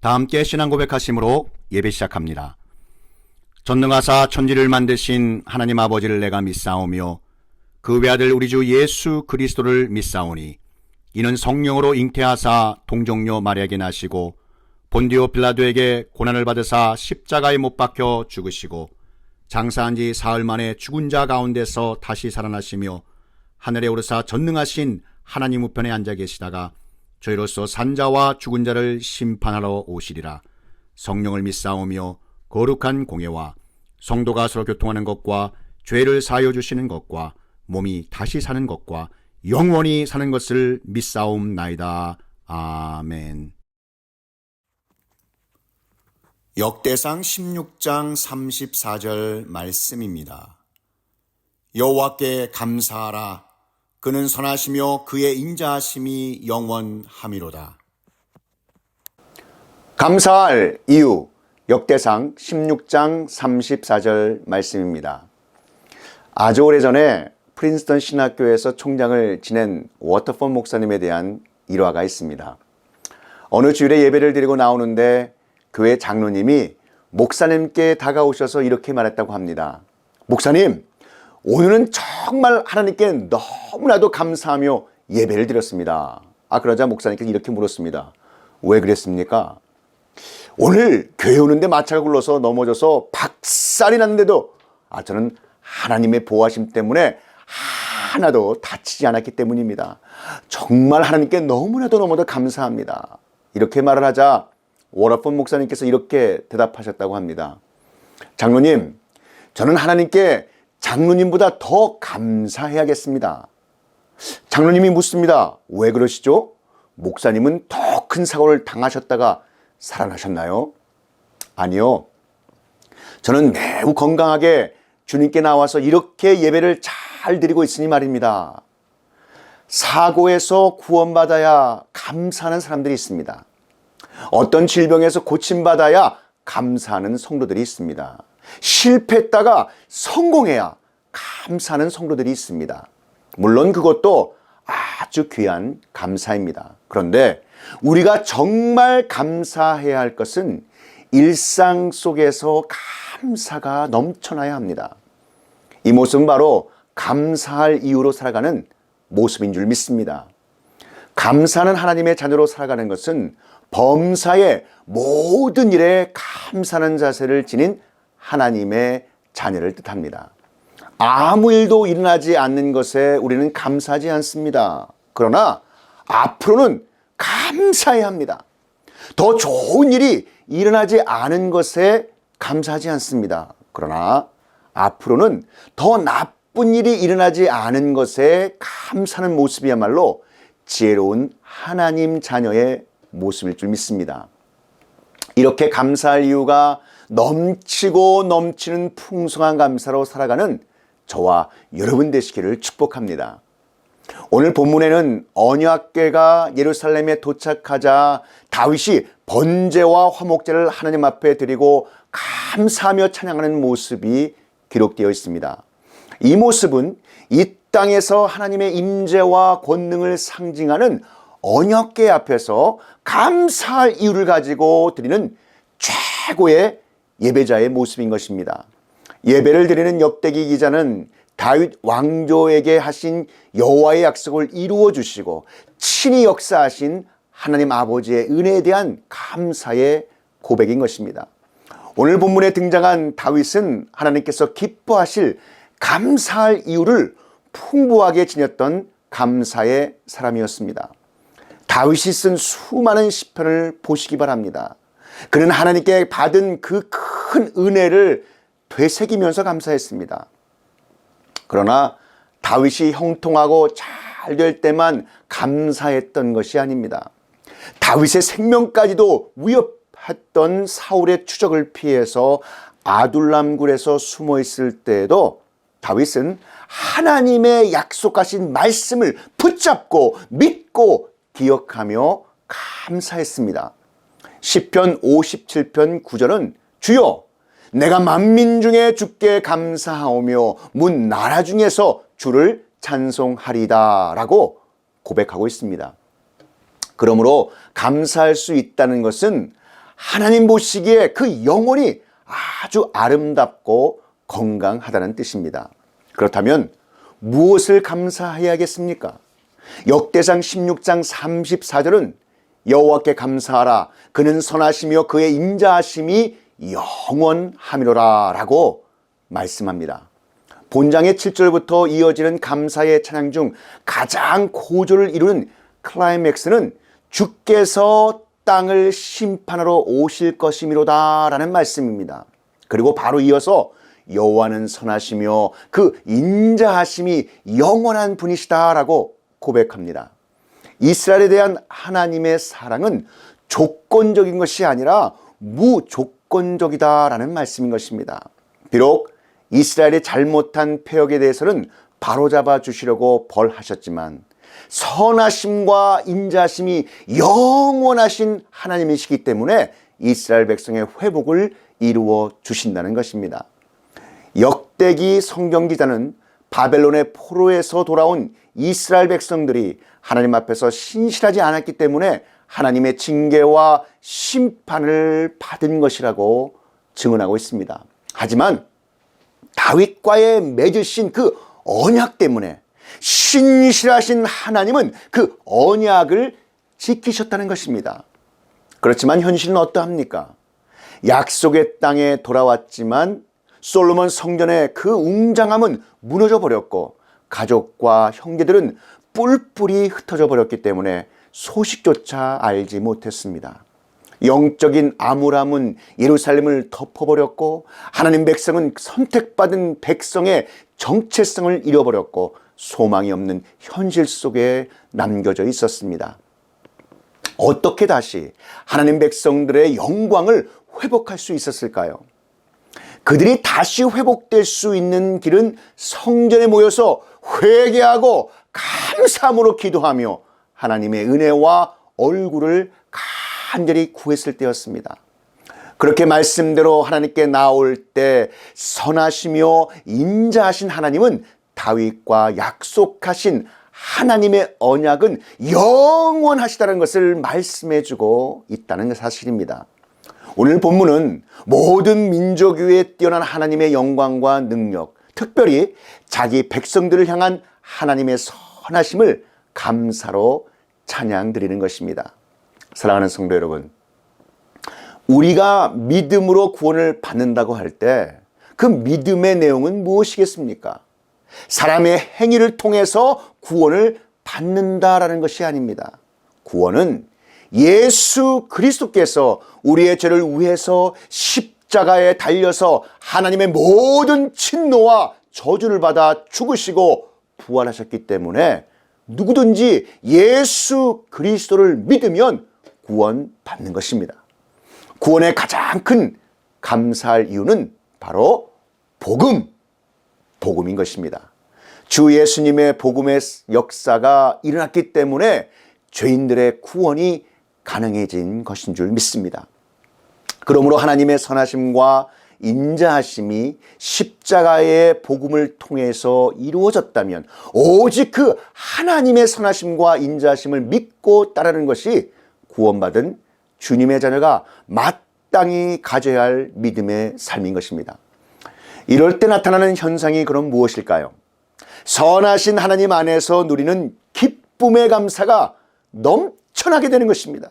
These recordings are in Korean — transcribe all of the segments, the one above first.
다 함께 신앙 고백하심으로 예배 시작합니다. 전능하사 천지를 만드신 하나님 아버지를 내가 믿사오며 그 외아들 우리 주 예수 그리스도를 믿사오니 이는 성령으로 잉태하사 동정녀 마리아에게 나시고 본디오 빌라도에게 고난을 받으사 십자가에 못 박혀 죽으시고 장사한 지 사흘 만에 죽은 자 가운데서 다시 살아나시며 하늘에 오르사 전능하신 하나님 우편에 앉아 계시다가 저희로서 산자와 죽은 자를 심판하러 오시리라. 성령을 믿사오며 거룩한 공예와 성도가 서로 교통하는 것과 죄를 사하여 주시는 것과 몸이 다시 사는 것과 영원히 사는 것을 믿사옵나이다. 아멘. 역대상 16장 34절 말씀입니다. 여호와께 감사하라. 그는 선하시며 그의 인자하심이 영원하미로다. 감사할 이유, 역대상 16장 34절 말씀입니다. 아주 오래전에 프린스턴 신학교에서 총장을 지낸 워터폰 목사님에 대한 일화가 있습니다. 어느 주일에 예배를 드리고 나오는데 교회 장로님이 목사님께 다가오셔서 이렇게 말했다고 합니다. 목사님, 오늘은 정말 하나님께 너무나도 감사하며 예배를 드렸습니다. 그러자 목사님께서 이렇게 물었습니다. 왜 그랬습니까? 오늘 교회 오는데 마차가 굴러서 넘어져서 박살이 났는데도 저는 하나님의 보호하심 때문에 하나도 다치지 않았기 때문입니다. 정말 하나님께 너무나도 감사합니다. 이렇게 말을 하자 워터폰 목사님께서 이렇게 대답하셨다고 합니다. 장로님, 저는 하나님께 장로님보다 더 감사해야겠습니다. 장로님이 묻습니다. 왜 그러시죠? 목사님은 더 큰 사고를 당하셨다가 살아나셨나요? 아니요. 저는 매우 건강하게 주님께 나와서 이렇게 예배를 잘 드리고 있으니 말입니다. 사고에서 구원받아야 감사하는 사람들이 있습니다. 어떤 질병에서 고침받아야 감사하는 성도들이 있습니다. 실패했다가 성공해야 감사하는 성도들이 있습니다. 물론 그것도 아주 귀한 감사입니다. 그런데 우리가 정말 감사해야 할 것은 일상 속에서 감사가 넘쳐나야 합니다. 이 모습은 바로 감사할 이유로 살아가는 모습인 줄 믿습니다. 감사하는 하나님의 자녀로 살아가는 것은 범사의 모든 일에 감사하는 자세를 지닌 하나님의 자녀를 뜻합니다. 아무 일도 일어나지 않는 것에 우리는 감사하지 않습니다. 그러나 앞으로는 감사해야 합니다. 더 좋은 일이 일어나지 않은 것에 감사하지 않습니다. 그러나 앞으로는 더 나쁜 일이 일어나지 않은 것에 감사하는 모습이야말로 지혜로운 하나님 자녀의 모습일 줄 믿습니다. 이렇게 감사할 이유가 넘치고 넘치는 풍성한 감사로 살아가는 저와 여러분 되시기를 축복합니다. 오늘 본문에는 언약궤가 예루살렘에 도착하자 다윗이 번제와 화목제를 하나님 앞에 드리고 감사하며 찬양하는 모습이 기록되어 있습니다. 이 모습은 이 땅에서 하나님의 임재와 권능을 상징하는 언약궤 앞에서 감사할 이유를 가지고 드리는 최고의 예배자의 모습인 것입니다. 예배를 드리는 역대기 기자는 다윗 왕조에게 하신 여호와의 약속을 이루어 주시고 친히 역사하신 하나님 아버지의 은혜에 대한 감사의 고백인 것입니다. 오늘 본문에 등장한 다윗은 하나님께서 기뻐하실 감사할 이유를 풍부하게 지녔던 감사의 사람이었습니다. 다윗이 쓴 수많은 시편을 보시기 바랍니다. 그는 하나님께 받은 그 큰 은혜를 되새기면서 감사했습니다. 그러나 다윗이 형통하고 잘 될 때만 감사했던 것이 아닙니다. 다윗의 생명까지도 위협했던 사울의 추적을 피해서 아둘람 굴에서 숨어 있을 때에도 다윗은 하나님의 약속하신 말씀을 붙잡고 믿고 기억하며 감사했습니다. 시편 57편 9절은 주여 내가 만민 중에 주께 감사하오며 문 나라 중에서 주를 찬송하리다 라고 고백하고 있습니다. 그러므로 감사할 수 있다는 것은 하나님 보시기에 그 영혼이 아주 아름답고 건강하다는 뜻입니다. 그렇다면 무엇을 감사해야겠습니까? 역대상 16장 34절은 여호와께 감사하라 그는 선하시며 그의 인자하심이 영원하미로라 라고 말씀합니다. 본장의 7절부터 이어지는 감사의 찬양 중 가장 고조를 이루는 클라이맥스는 주께서 땅을 심판하러 오실 것이미로다 라는 말씀입니다. 그리고 바로 이어서 여호와는 선하시며 그 인자하심이 영원한 분이시다 라고 고백합니다. 이스라엘에 대한 하나님의 사랑은 조건적인 것이 아니라 무조건적이다라는 말씀인 것입니다. 비록 이스라엘의 잘못한 패역에 대해서는 바로잡아 주시려고 벌하셨지만 선하심과 인자하심이 영원하신 하나님이시기 때문에 이스라엘 백성의 회복을 이루어 주신다는 것입니다. 역대기 성경 기자는 바벨론의 포로에서 돌아온 이스라엘 백성들이 하나님 앞에서 신실하지 않았기 때문에 하나님의 징계와 심판을 받은 것이라고 증언하고 있습니다. 하지만 다윗과의 맺으신 그 언약 때문에 신실하신 하나님은 그 언약을 지키셨다는 것입니다. 그렇지만 현실은 어떠합니까? 약속의 땅에 돌아왔지만 솔로몬 성전의 그 웅장함은 무너져 버렸고 가족과 형제들은 뿔뿔이 흩어져 버렸기 때문에 소식조차 알지 못했습니다. 영적인 암울함은 예루살렘을 덮어버렸고 하나님 백성은 선택받은 백성의 정체성을 잃어버렸고 소망이 없는 현실 속에 남겨져 있었습니다. 어떻게 다시 하나님 백성들의 영광을 회복할 수 있었을까요? 그들이 다시 회복될 수 있는 길은 성전에 모여서 회개하고 감사함으로 기도하며 하나님의 은혜와 얼굴을 간절히 구했을 때였습니다. 그렇게 말씀대로 하나님께 나올 때 선하시며 인자하신 하나님은 다윗과 약속하신 하나님의 언약은 영원하시다는 것을 말씀해 주고 있다는 사실입니다. 오늘 본문은 모든 민족 위에 뛰어난 하나님의 영광과 능력, 특별히 자기 백성들을 향한 하나님의 선하심을 감사로 찬양 드리는 것입니다. 사랑하는 성도 여러분, 우리가 믿음으로 구원을 받는다고 할 때 그 믿음의 내용은 무엇이겠습니까? 사람의 행위를 통해서 구원을 받는다라는 것이 아닙니다. 구원은 예수 그리스도께서 우리의 죄를 위해서 십자가에 달려서 하나님의 모든 진노와 저주를 받아 죽으시고 부활하셨기 때문에 누구든지 예수 그리스도를 믿으면 구원받는 것입니다. 구원의 가장 큰 감사할 이유는 바로 복음인 것입니다. 주 예수님의 복음의 역사가 일어났기 때문에 죄인들의 구원이 가능해진 것인 줄 믿습니다. 그러므로 하나님의 선하심과 인자하심이 십자가의 복음을 통해서 이루어졌다면 오직 그 하나님의 선하심과 인자하심을 믿고 따르는 것이 구원받은 주님의 자녀가 마땅히 가져야 할 믿음의 삶인 것입니다. 이럴 때 나타나는 현상이 그럼 무엇일까요? 선하신 하나님 안에서 누리는 기쁨의 감사가 넘쳐나게 되는 것입니다.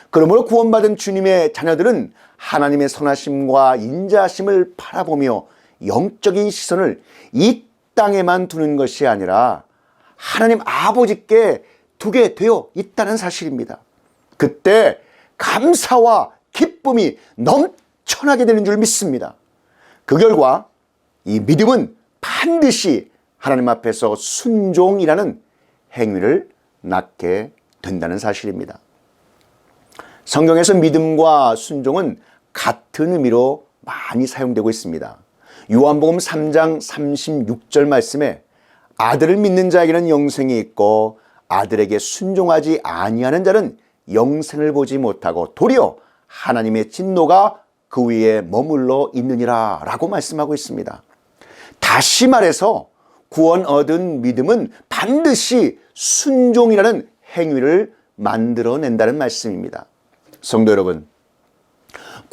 그러므로 구원받은 주님의 자녀들은 하나님의 선하심과 인자하심을 바라보며 영적인 시선을 이 땅에만 두는 것이 아니라 하나님 아버지께 두게 되어 있다는 사실입니다. 그때 감사와 기쁨이 넘쳐나게 되는 줄 믿습니다. 그 결과 이 믿음은 반드시 하나님 앞에서 순종이라는 행위를 낳게 된다는 사실입니다. 성경에서 믿음과 순종은 같은 의미로 많이 사용되고 있습니다. 요한복음 3장 36절 말씀에 아들을 믿는 자에게는 영생이 있고 아들에게 순종하지 아니하는 자는 영생을 보지 못하고 도리어 하나님의 진노가 그 위에 머물러 있느니라 라고 말씀하고 있습니다. 다시 말해서 구원 얻은 믿음은 반드시 순종이라는 행위를 만들어낸다는 말씀입니다. 성도 여러분,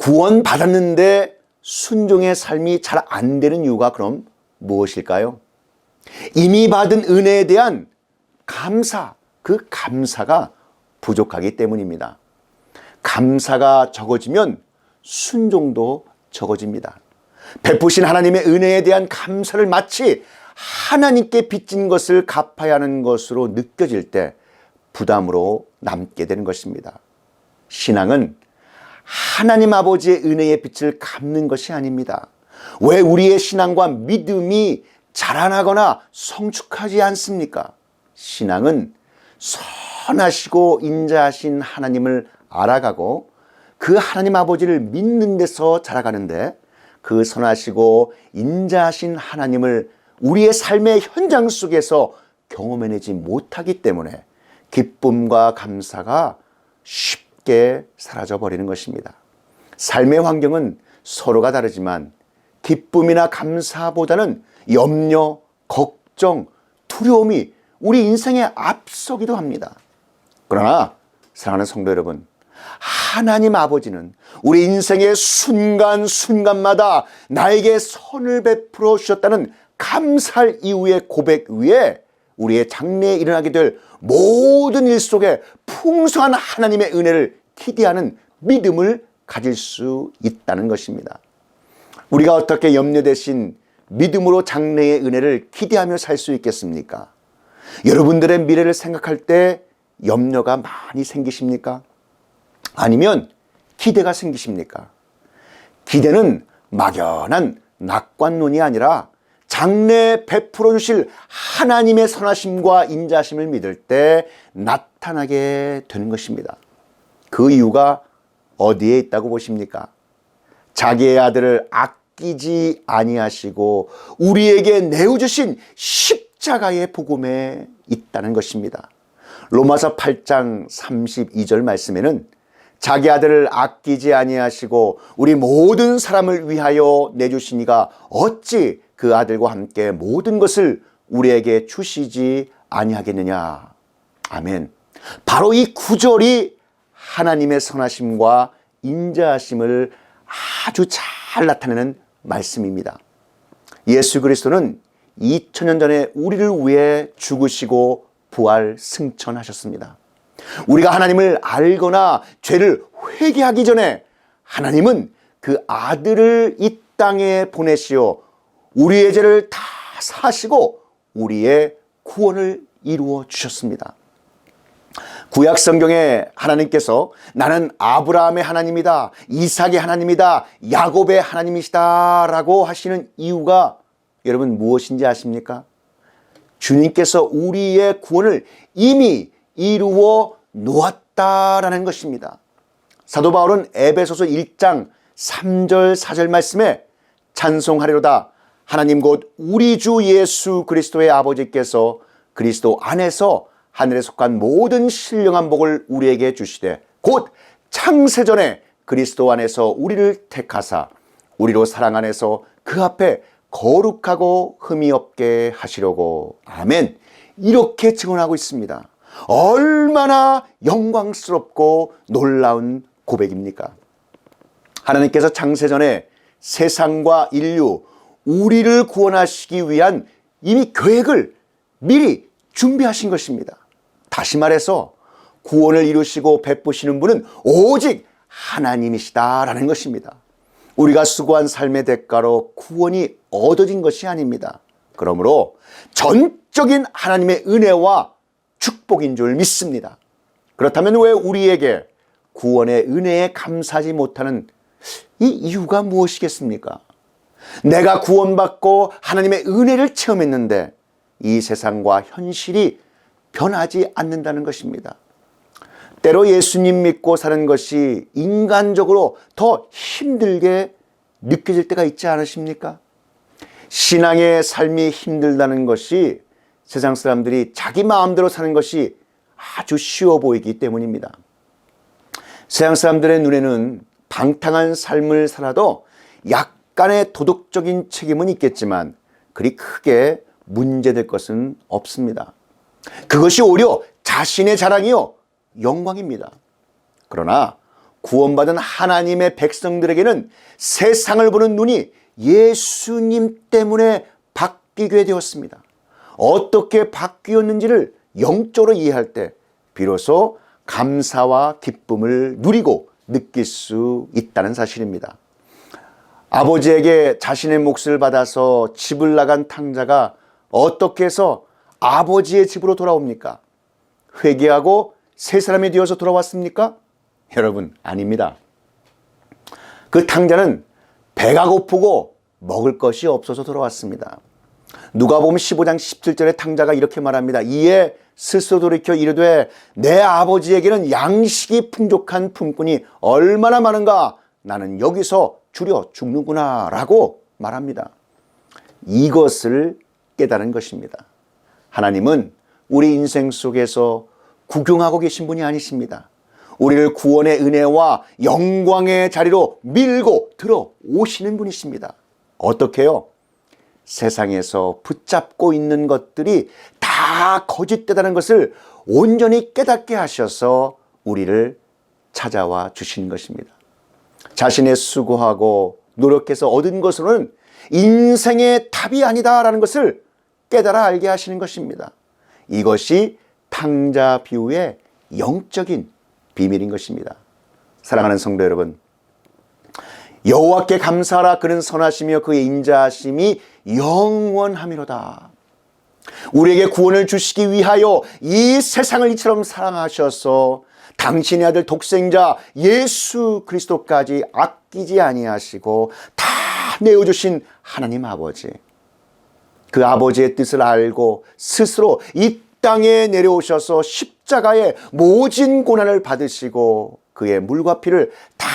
구원받았는데 순종의 삶이 잘 안 되는 이유가 그럼 무엇일까요? 이미 받은 은혜에 대한 감사, 그 감사가 부족하기 때문입니다. 감사가 적어지면 순종도 적어집니다. 베푸신 하나님의 은혜에 대한 감사를 마치 하나님께 빚진 것을 갚아야 하는 것으로 느껴질 때 부담으로 남게 되는 것입니다. 신앙은 하나님 아버지의 은혜의 빛을 갚는 것이 아닙니다. 왜 우리의 신앙과 믿음이 자라나거나 성축하지 않습니까? 신앙은 선하시고 인자하신 하나님을 알아가고 그 하나님 아버지를 믿는 데서 자라가는데, 그 선하시고 인자하신 하나님을 우리의 삶의 현장 속에서 경험해내지 못하기 때문에 기쁨과 감사가 쉽게 사라져버리는 것입니다. 삶의 환경은 서로가 다르지만 기쁨이나 감사보다는 염려, 걱정, 두려움이 우리 인생에 앞서기도 합니다. 그러나 사랑하는 성도 여러분, 하나님 아버지는 우리 인생의 순간순간마다 나에게 선을 베풀어 주셨다는 감사할 이유의 고백 위에 우리의 장래에 일어나게 될 모든 일 속에 풍성한 하나님의 은혜를 기대하는 믿음을 가질 수 있다는 것입니다. 우리가 어떻게 염려 대신 믿음으로 장래의 은혜를 기대하며 살 수 있겠습니까? 여러분들의 미래를 생각할 때 염려가 많이 생기십니까? 아니면 기대가 생기십니까? 기대는 막연한 낙관론이 아니라 장래에 베풀어 주실 하나님의 선하심과 인자심을 믿을 때 나타나게 되는 것입니다. 그 이유가 어디에 있다고 보십니까? 자기의 아들을 아끼지 아니하시고 우리에게 내어주신 십자가의 복음에 있다는 것입니다. 로마서 8장 32절 말씀에는 자기 아들을 아끼지 아니하시고 우리 모든 사람을 위하여 내주시니가 어찌 그 아들과 함께 모든 것을 우리에게 주시지 아니하겠느냐. 아멘. 바로 이 구절이 하나님의 선하심과 인자하심을 아주 잘 나타내는 말씀입니다. 예수 그리스도는 2000년 전에 우리를 위해 죽으시고 부활 승천하셨습니다. 우리가 하나님을 알거나 죄를 회개하기 전에 하나님은 그 아들을 이 땅에 보내시어 우리의 죄를 다 사시고 우리의 구원을 이루어 주셨습니다. 구약 성경에 하나님께서 나는 아브라함의 하나님이다, 이삭의 하나님이다, 야곱의 하나님이시다 라고 하시는 이유가 여러분 무엇인지 아십니까? 주님께서 우리의 구원을 이미 이루어 놓았다라는 것입니다. 사도 바울은 에베소서 1장 3절 4절 말씀에 찬송하리로다 하나님 곧 우리 주 예수 그리스도의 아버지께서 그리스도 안에서 하늘에 속한 모든 신령한 복을 우리에게 주시되 곧 창세전에 그리스도 안에서 우리를 택하사 우리로 사랑 안에서 그 앞에 거룩하고 흠이 없게 하시려고. 아멘. 이렇게 증언하고 있습니다. 얼마나 영광스럽고 놀라운 고백입니까? 하나님께서 창세전에 세상과 인류, 우리를 구원하시기 위한 이미 계획을 미리 준비하신 것입니다. 다시 말해서 구원을 이루시고 베푸시는 분은 오직 하나님이시다라는 것입니다. 우리가 수고한 삶의 대가로 구원이 얻어진 것이 아닙니다. 그러므로 전적인 하나님의 은혜와 축복인 줄 믿습니다. 그렇다면 왜 우리에게 구원의 은혜에 감사하지 못하는 이 이유가 무엇이겠습니까? 내가 구원받고 하나님의 은혜를 체험했는데 이 세상과 현실이 변하지 않는다는 것입니다. 때로 예수님 믿고 사는 것이 인간적으로 더 힘들게 느껴질 때가 있지 않으십니까? 신앙의 삶이 힘들다는 것이 세상 사람들이 자기 마음대로 사는 것이 아주 쉬워 보이기 때문입니다. 세상 사람들의 눈에는 방탕한 삶을 살아도 약간의 도덕적인 책임은 있겠지만 그리 크게 문제될 것은 없습니다. 그것이 오히려 자신의 자랑이요 영광입니다. 그러나 구원받은 하나님의 백성들에게는 세상을 보는 눈이 예수님 때문에 바뀌게 되었습니다. 어떻게 바뀌었는지를 영적으로 이해할 때 비로소 감사와 기쁨을 누리고 느낄 수 있다는 사실입니다. 아버지에게 자신의 몫을 받아서 집을 나간 탕자가 어떻게 해서 아버지의 집으로 돌아옵니까? 회개하고 새 사람이 되어서 돌아왔습니까? 여러분, 아닙니다. 그 탕자는 배가 고프고 먹을 것이 없어서 돌아왔습니다. 누가복음 15장 17절에 탕자가 이렇게 말합니다. 이에 스스로 돌이켜 이르되 내 아버지에게는 양식이 풍족한 품꾼이 얼마나 많은가, 나는 여기서 줄여 죽는구나 라고 말합니다. 이것을 깨달은 것입니다. 하나님은 우리 인생 속에서 구경하고 계신 분이 아니십니다. 우리를 구원의 은혜와 영광의 자리로 밀고 들어오시는 분이십니다. 어떻게요? 세상에서 붙잡고 있는 것들이 다 거짓되다는 것을 온전히 깨닫게 하셔서 우리를 찾아와 주신 것입니다. 자신의 수고하고 노력해서 얻은 것으로는 인생의 답이 아니다라는 것을 깨달아 알게 하시는 것입니다. 이것이 탕자 비유의 영적인 비밀인 것입니다. 사랑하는 성도 여러분, 여호와께 감사하라. 그는 선하시며 그의 인자하심이 영원하미로다. 우리에게 구원을 주시기 위하여 이 세상을 이처럼 사랑하셔서 당신의 아들 독생자 예수 그리스도까지 아끼지 아니하시고 다 내어주신 하나님 아버지, 그 아버지의 뜻을 알고 스스로 이 땅에 내려오셔서 십자가의 모진 고난을 받으시고 그의 물과 피를 다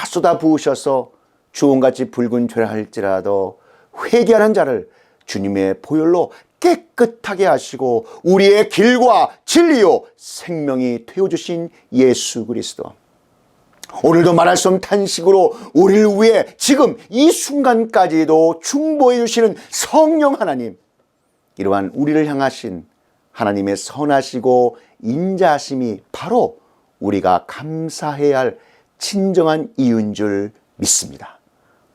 쏟아 부으셔서 주홍같이 붉은 죄라 할지라도 회개하는 자를 주님의 보혈로 깨끗하게 하시고 우리의 길과 진리요 생명이 되어주신 예수 그리스도, 오늘도 말할 수 없는 탄식으로 우리를 위해 지금 이 순간까지도 중보해 주시는 성령 하나님, 이러한 우리를 향하신 하나님의 선하시고 인자하심이 바로 우리가 감사해야 할 진정한 이유인 줄 믿습니다.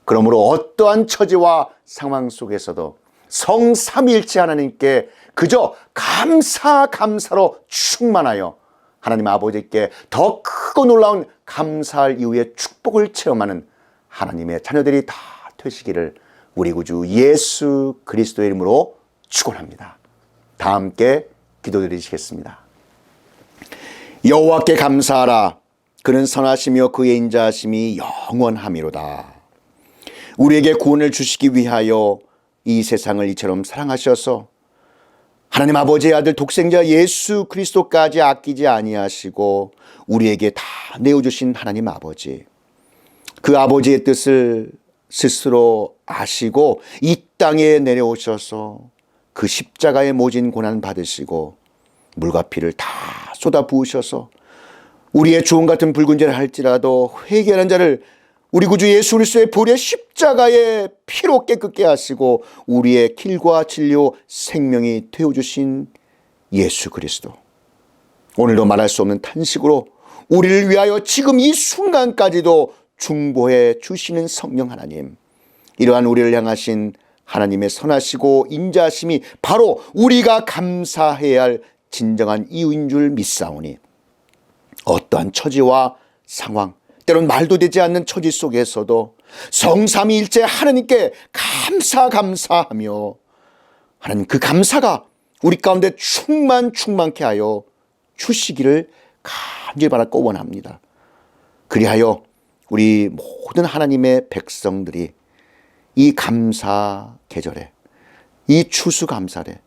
그러므로 어떠한 처지와 상황 속에서도 성삼위일체 하나님께 그저 감사로 충만하여 하나님 아버지께 더 크고 놀라운 감사할 이후의 축복을 체험하는 하나님의 자녀들이 다 되시기를 우리 구주 예수 그리스도의 이름으로 축원합니다. 다 함께 기도드리시겠습니다. 여호와께 감사하라. 그는 선하시며 그의 인자하심이 영원하미로다. 우리에게 구원을 주시기 위하여 이 세상을 이처럼 사랑하셔서 하나님 아버지의 아들 독생자 예수 그리스도까지 아끼지 아니하시고 우리에게 다 내어주신 하나님 아버지, 그 아버지의 뜻을 스스로 아시고 이 땅에 내려오셔서 그 십자가의 모진 고난 받으시고 물과 피를 다 쏟아 부으셔서 우리의 주홍 같은 붉은 죄를 할지라도 회개하는 자를 우리 구주 예수 그리스도의 보혈의 십자가의 피로 깨끗게 하시고 우리의 길과 진리요 생명이 되어주신 예수 그리스도, 오늘도 말할 수 없는 탄식으로 우리를 위하여 지금 이 순간까지도 중보해 주시는 성령 하나님, 이러한 우리를 향하신 하나님의 선하시고 인자하심이 바로 우리가 감사해야 할 진정한 이유인 줄 믿사오니 어떠한 처지와 상황, 때론 말도 되지 않는 처지 속에서도 성삼위일체 하나님께 감사하며 하나님 그 감사가 우리 가운데 충만케 하여 주시기를 간절히 바라고 원합니다. 그리하여 우리 모든 하나님의 백성들이 이 감사 계절에, 이 추수감사래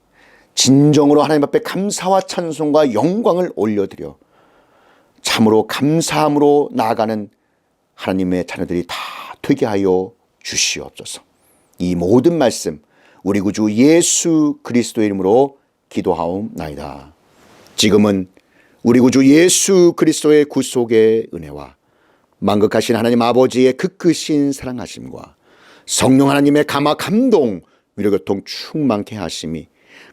진정으로 하나님 앞에 감사와 찬송과 영광을 올려드려 참으로 감사함으로 나아가는 하나님의 자녀들이 다 되게 하여 주시옵소서. 이 모든 말씀 우리 구주 예수 그리스도의 이름으로 기도하옵나이다. 지금은 우리 구주 예수 그리스도의 구속의 은혜와 만극하신 하나님 아버지의 그 크신 사랑하심과 성령 하나님의 감화 감동 위로교통 충만케 하심이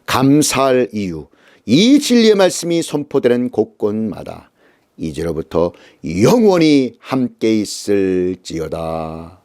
감사할 이유, 이 진리의 말씀이 선포되는 곳곳마다 이제로부터 영원히 함께 있을지어다.